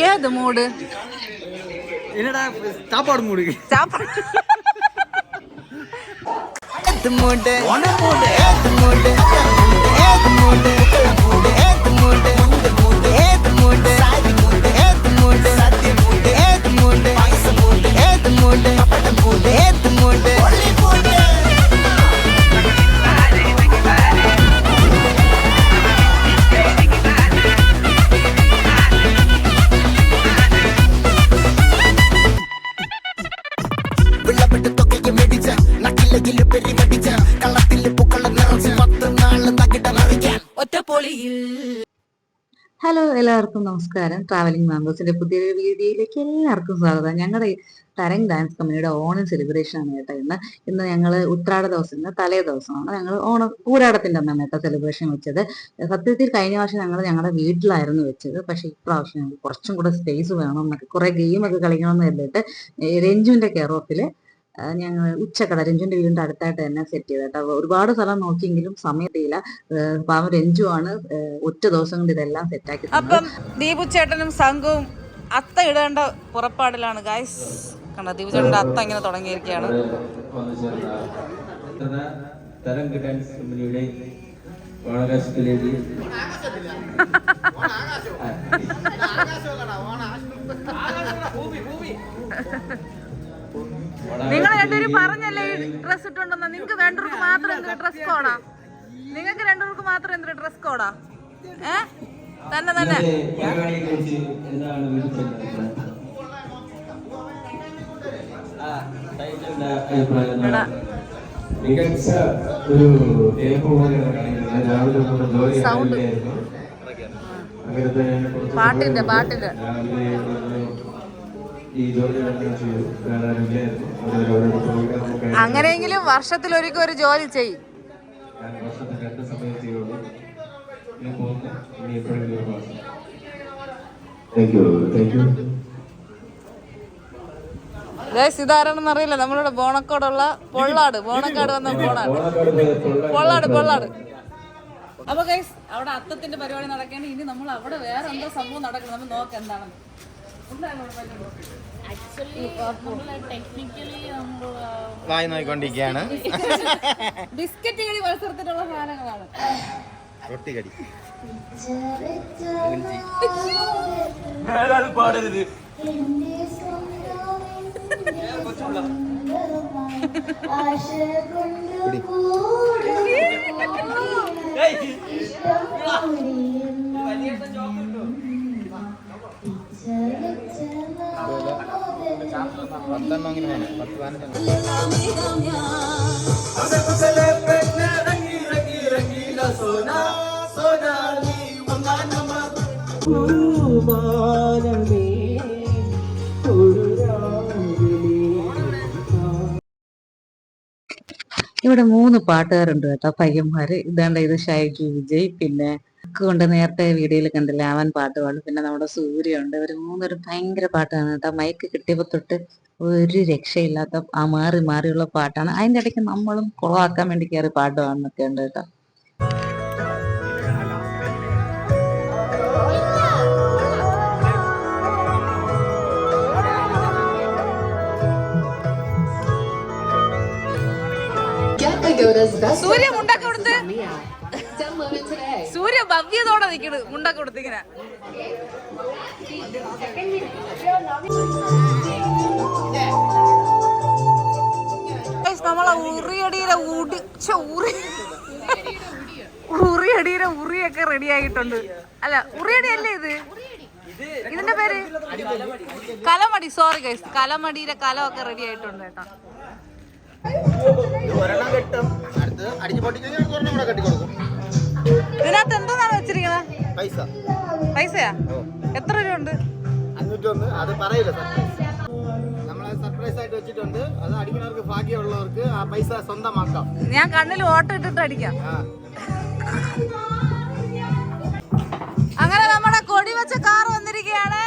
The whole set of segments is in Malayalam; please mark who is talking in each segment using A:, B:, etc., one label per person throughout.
A: ഏത് മൂഡ്?
B: என்னடா சாப்பாடு மூடு
A: சாப்பாடு
B: ஏத்து மூடு ஒன மூடு ஏத்து மூடு ஏத்து மூடு மூடு ஏத்து மூடு மூடு ஏத்து மூடு சாதி மூடு ஏத்து மூடு சத்திய மூடு ஏத்து மூடு பைசா மூடு ஏத்து மூடு பப்பட மூடு ஏத்து மூடு ஒளி மூடு
A: ഹലോ, എല്ലാവർക്കും നമസ്കാരം. ട്രാവലിംഗ് മാംഗോസിന്റെ പുതിയൊരു വീഡിയോയിലേക്ക് എല്ലാവർക്കും സ്വാഗതം. ഞങ്ങളുടെ തരംഗ് ഡാൻസ് കമ്പനിയുടെ ഓണം സെലിബ്രേഷൻ ആണ് കേട്ടോ ഇന്ന് ഞങ്ങൾ ഉത്രാട ദിവസം, ഇന്ന് തലേ ദിവസമാണ് ഞങ്ങൾ ഓണം പൂരാടത്തിന്റെ അന്നാണ് കേട്ടോ സെലിബ്രേഷൻ വെച്ചത്. സത്യത്തിൽ കഴിഞ്ഞ വർഷം ഞങ്ങൾ ഞങ്ങളുടെ വീട്ടിലായിരുന്നു വെച്ചത്. പക്ഷെ ഇപ്രാവശ്യം ഞങ്ങൾ കുറച്ചും കൂടെ സ്പേസ് വേണം എന്നൊക്കെ കുറെ ഗെയിമൊക്കെ കളിക്കണമെന്ന് കരുതിയിട്ട് രഞ്ജുവിന്റെ കെയർ ഓഫില് ഞങ്ങൾ ഉച്ചക്കട രഞ്ജുവിന്റെ വീടിന്റെ അടുത്തായിട്ട് തന്നെ സെറ്റ് ചെയ്ത് കേട്ടോ. ഒരുപാട് സ്ഥലം നോക്കിയെങ്കിലും സമയത്തില്ല. പാവം രഞ്ജു ആണ് ഒറ്റ ദിവസം കൊണ്ട് ഇതെല്ലാം സെറ്റാക്കി.
C: അപ്പം ദീപു ചേട്ടനും സംഘവും അത്ത ഇടേണ്ട പുറപ്പാടിലാണ് ഗൈസ്. കണ്ടോ, ദീപു ചേട്ടന്റെ അത്ത ഇങ്ങനെ തുടങ്ങിയിരിക്കുകയാണ്.
D: തരംഗ് ഡാൻസ് കമ്പനിയുടെ ഓണാഘോഷത്തിലേക്ക്
C: നിങ്ങൾ രണ്ടുപേരും പറഞ്ഞല്ലേ ഡ്രസ് ഇട്ടുണ്ടെന്ന്. നിങ്ങൾക്ക് രണ്ടുപേർക്ക് മാത്രം എന്തൊരു ഡ്രസ് കോഡാ? നിങ്ങൾക്ക് രണ്ടുപേർക്ക് മാത്രം എന്തൊരു ഡ്രസ് കോഡാ? തന്നെ തന്നെ
D: മികച്ച ഒരു
C: സൗണ്ട് പാട്ടിന്റെ അങ്ങനെയെങ്കിലും വർഷത്തിലൊരിക്കൽ ഒരു ജോലി ചെയ്യും. ഇതാരാണെന്ന് അറിയില്ല. നമ്മളിവിടെ ബോണക്കോടുള്ള പൊള്ളാട്, ബോണക്കാട് വന്ന പൊള്ളാട്. അപ്പൊ ഗൈസ്, അവിടെ അത്തത്തിന്റെ പരിപാടി നടക്കുകയാണ്. ഇനി നമ്മൾ അവിടെ വേറെ എന്തോ സംഭവം നടക്കണം. നമ്മൾ നോക്കാം എന്താണെന്ന്.
B: വായി നോക്കിക്കൊണ്ടിരിക്കുകയാണ്.
C: ബിസ്ക്കറ്റ് കടി മത്സരത്തിനുള്ള സാധനങ്ങളാണ്.
B: റൊട്ടി കടി
D: പാടരുത്.
A: ഇവിടെ 3 പാട്ടുകാരുണ്ട് കേട്ടോ, പയ്യന്മാര്. ഇതാണ്ട് ഇത് ഷൈജു വിജയ്, പിന്നെ കൊണ്ട് നേരത്തെ വീഡിയോയിൽ കണ്ടില്ല അവൻ പാട്ട് പാടും, പിന്നെ നമ്മുടെ സൂര്യ ഉണ്ട്. ഇവർ 3 ഭയങ്കര പാട്ടാണ് കേട്ടോ. മൈക്ക് കിട്ടിയപ്പോ തൊട്ട് ഒരു രക്ഷയില്ലാത്ത ആ മാറിയുള്ള പാട്ടാണ്. അതിന്റെ ഇടയ്ക്ക് നമ്മളും കുളമാക്കാൻ വേണ്ടി കയറി പാട്ട് പാടുന്നൊക്കെ ഉണ്ട് കേട്ടോ.
C: സൂര്യ മുണ്ടൊക്കെ കൊടുത്ത്, സൂര്യ ഭവ്യതോടെ നിൽക്കണ് മുണ്ടൊക്കെ കൊടുത്തിങ്ങനെ. നമ്മളെ ഉറിയടിയിലെ ഉറിയൊക്കെ റെഡി ആയിട്ടുണ്ട്. അല്ല, ഉറിയടി അല്ലേ ഇത്? ഇതിന്റെ പേര് കലമടി. സോറി ഗൈസ്, കലമടിയിലെ കലമൊക്കെ റെഡി ആയിട്ടുണ്ട് കേട്ടോ. ഇതിനകത്ത് എന്തോന്നാണ് വെച്ചിരിക്കുന്നത്? പൈസയാ? എത്ര രൂപ ഉണ്ട്?
B: 501. അത് പറയില്ല, നമ്മളെ സർപ്രൈസ് ആയിട്ട് വെച്ചിട്ടുണ്ട്. അത് അടിക്കുന്നവർക്ക്, ഭാഗ്യമുള്ളവർക്ക് ആ പൈസ സ്വന്തമാക്കാം.
C: ഞാൻ കണ്ണിൽ ഓട്ടം ഇട്ടിട്ട് അടിക്കാം. അങ്ങനെ നമ്മുടെ കൊടി വെച്ച കാർ വന്നിരിക്കുകയാണ്.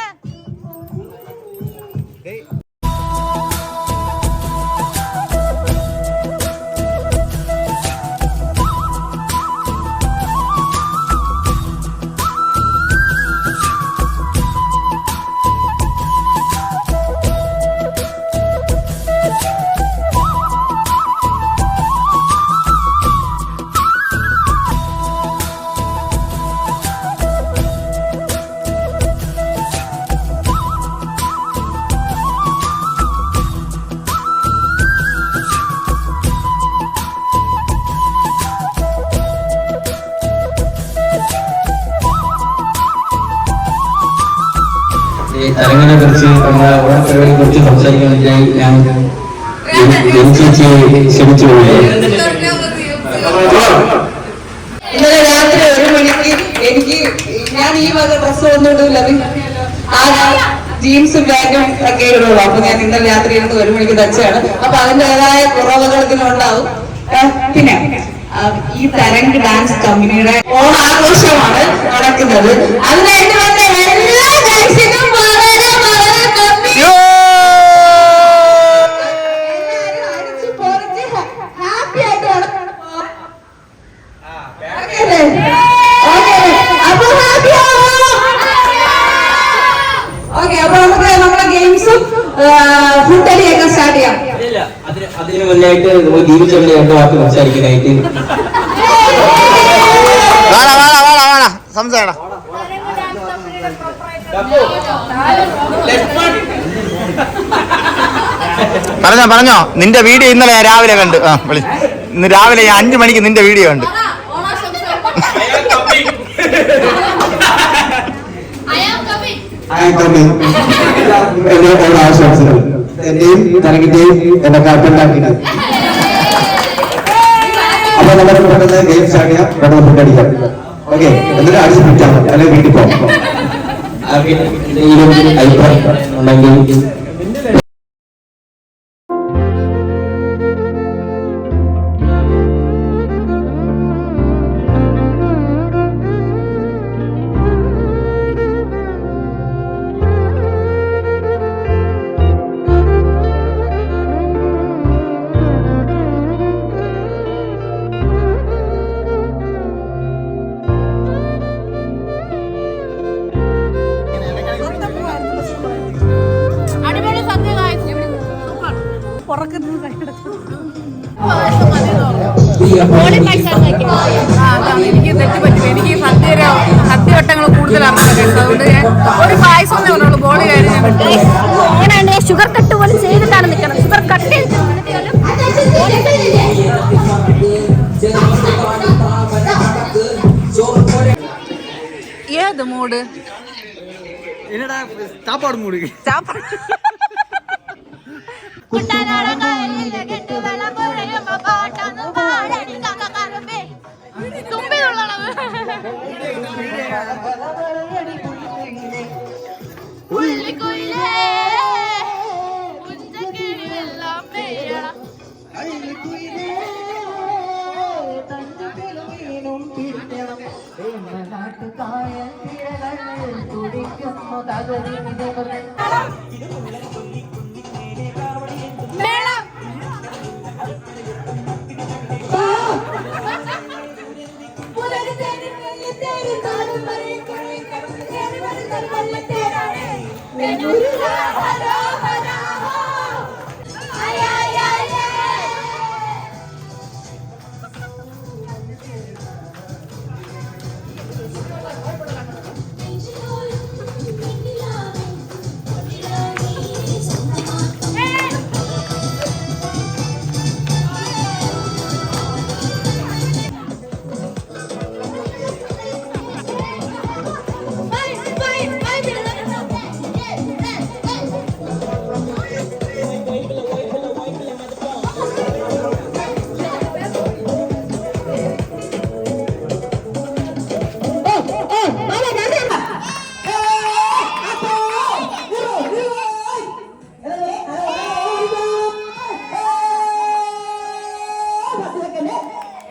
D: തരങ്ങിനെ കുറിച്ച് നമ്മുടെ ഓണപ്പരിപാടിയെ കുറിച്ച് സംസാരിക്കാൻ വേണ്ടിയായി ഞാൻ ചേച്ചിയെ ക്ഷണിച്ചു പോവുകയാണ്.
E: ഇന്നലെ രാത്രി 1 മണിക്ക് എനിക്ക് ഞാൻ ഈ വക ഡ്രസ്സ് ഒന്നും ഇടില്ല, ആ ജീൻസും പാന്റും ഒക്കെ ഇടുള്ളൂ. അപ്പൊ ഞാൻ ഇന്നലെ രാത്രി ഇരുന്ന് 1 മണിക്ക് തച്ചാണ്. അപ്പൊ അതിൻ്റെതായ കുറവുകൾ ഇതിനുണ്ടാവും. പിന്നെ ഈ തരംഗ് ഡാൻസ് കമ്പനിയുടെ ഓണാഘോഷമാണ് നടക്കുന്നത്. അതിനായിട്ട് വന്ന എല്ലാ ഡാൻസിനും വളരെ വളരെ നന്ദി. എല്ലാവരും അടിച്ചു പൊളിച്ച് ഹാപ്പി ആയിട്ട് നടക്കണം. അപ്പൊ നമുക്ക് നമ്മുടെ ഗെയിംസും ഫുഡടിയൊക്കെ സ്റ്റാർട്ട് ചെയ്യാം.
D: അതിന് മുന്നായിട്ട് ജീവിച്ചുള്ള രണ്ട് വാക്ക് സംസാരിക്കാനായിട്ട്
F: സംസാരം പറഞ്ഞോ. നിന്റെ വീഡിയോ ഇന്നലെ ഞാൻ രാവിലെ കണ്ടു. ഇന്ന് രാവിലെ ഞാൻ 5 മണിക്ക് നിന്റെ വീഡിയോ കണ്ടു.
G: എന്റെ ഓണാശംസകൾ എന്റെയും തരങ്ങിന്റെയും എന്റെ കാട്ടുണ്ടാക്കിയത്. അപ്പൊ നമുക്ക് പെട്ടെന്ന് ഗെയിം സ്റ്റാർട്ട് ചെയ്യാം, പെട്ടെന്ന് ഫുഡ് അടിക്കാം. ഓക്കെ, എന്നിട്ട് അടിച്ച് പിടിച്ചാൽ മതി, അല്ലെങ്കിൽ വീട്ടിൽ പോകാം.
D: എന്തെങ്കിലും അഭിപ്രായം ഉണ്ടെങ്കിൽ
C: എനിക്ക് തെറ്റുപറ്റും. എനിക്ക് സദ്യവട്ടങ്ങൾ കൂടുതലാണ്. അതുകൊണ്ട് ഞാൻ ഒരു പായസം പറഞ്ഞോളൂ ബോളി കഴിഞ്ഞ
H: ഷുഗർ കട്ട് പോലും ചെയ്തിട്ടാണ് നിൽക്കണം. ഷുഗർ കട്ട്
C: ഏത് മൂഡ്
F: சாப்பாடு மூடு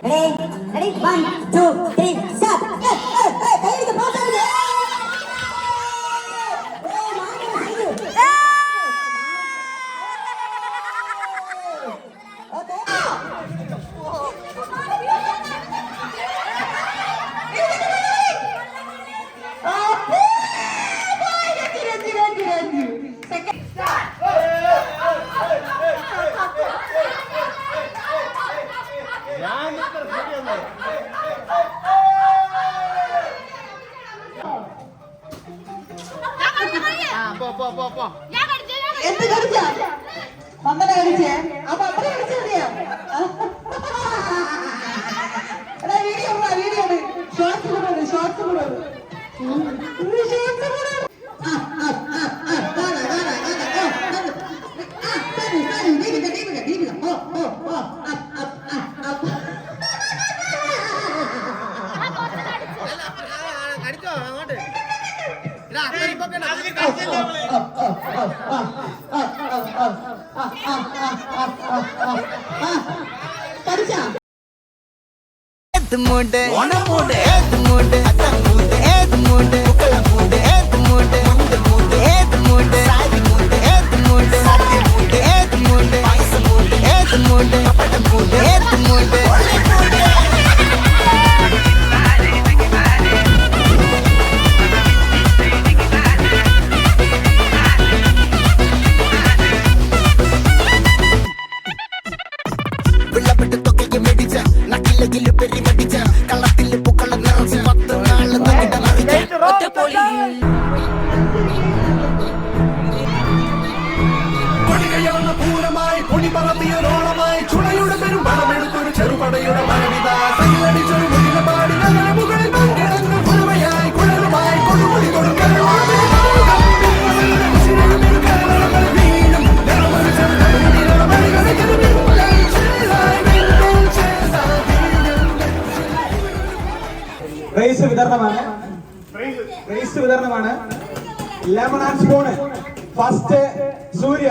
H: Ready? 1, 2, 3, start.
E: എന്ത് കളിച്ചാ? പന്തല കളിച്ചേ? അപ്പൊ അപ്പഴേ കളിച്ചാ മതിയോ? വീഡിയോ ഷോർട്സ് കൂടെ ഷോർട്സ് കൂടെ
B: ഏത്തുമുണ്ട് ഓണമുണ്ട് ഏത്തുമുണ്ട് അത്തമുണ്ട് ഏത്തുമുണ്ട് മുക്കളമുണ്ട് ഏത്തുമുണ്ട് മുണ്ടുമുണ്ട് ഏത്തുമുണ്ട് സാരിമുണ്ട് ഏത്തുമുണ്ട് സത്യമുണ്ട് ഏത്തുമുണ്ട് പായസമുണ്ട് ഏത്തുമുണ്ട് പപ്പടമുണ്ട് ഏത്തുമുണ്ട് വെള്ളപ്പെട്ട് തൊക്കയ്ക്ക് മെടിച്ച നക്കിലെങ്കിലും പെരിമടിച്ച കള്ളത്തിൽ പൂക്കളം നിറച്ച് 10 നാള്
I: കൊടികയർന്ന പൂരമായി പൊടി പറത്തിയൊരോളമായി ചുണയുടെ പെരുമ്പടമെടുത്തൊരു ചെറുപടയുടെ മരവിത കൈയടിച്ചൊരു മുടിലപാടി നഗര മുകളിൽ പങ്കിടങ്ങ് പുറമയായി കുഴലുമായി കൊടുമുടി കൊടുക്കാൻ
G: പ്രൈസ് വിതരണമാണ് lemon and spoon first Surya